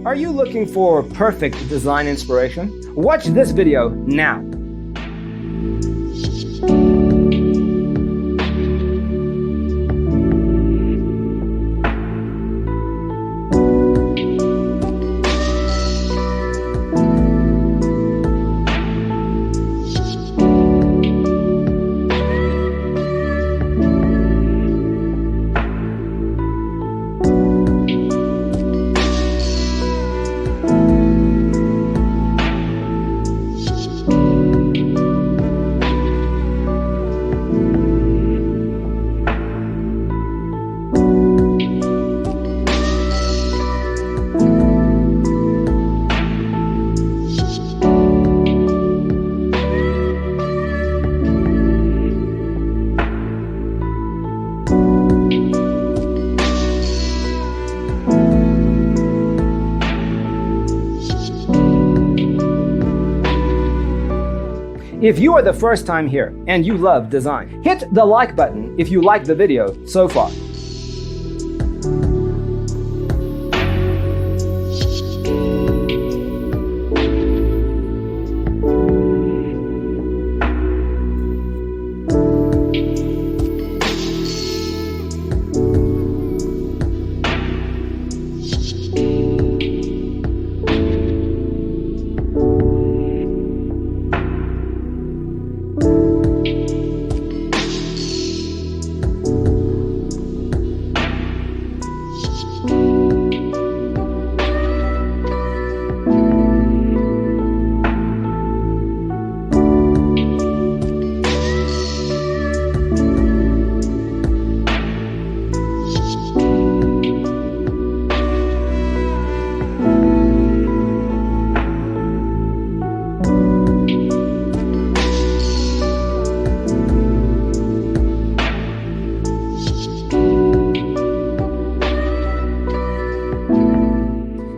Are you looking for perfect design inspiration? Watch this video now. If you are the first time here and you love design, hit the like button if you like the video so far.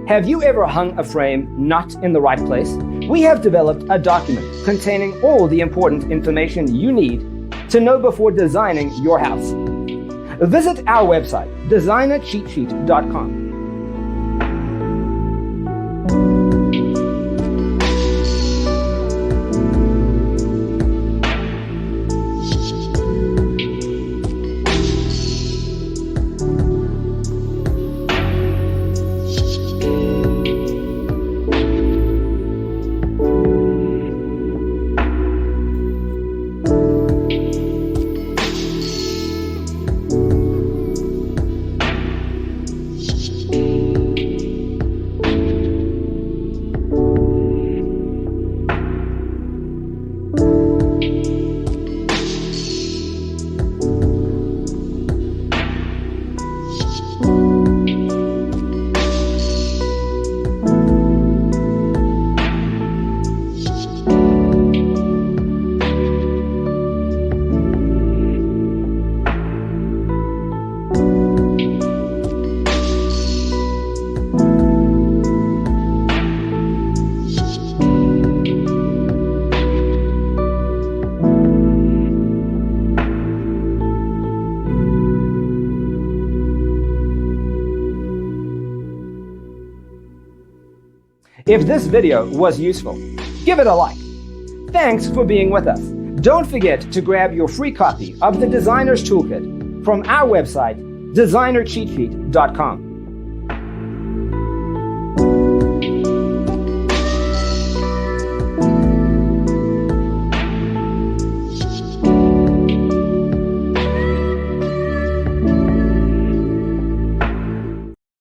Have you ever hung a frame not in the right place? We have developed a document containing all the important information you need to know before designing your house. Visit our website, designercheatsheet.com. If this video was useful, give it a like. Thanks for being with us. Don't forget to grab your free copy of the Designer's Toolkit from our website, designercheatsheet.com.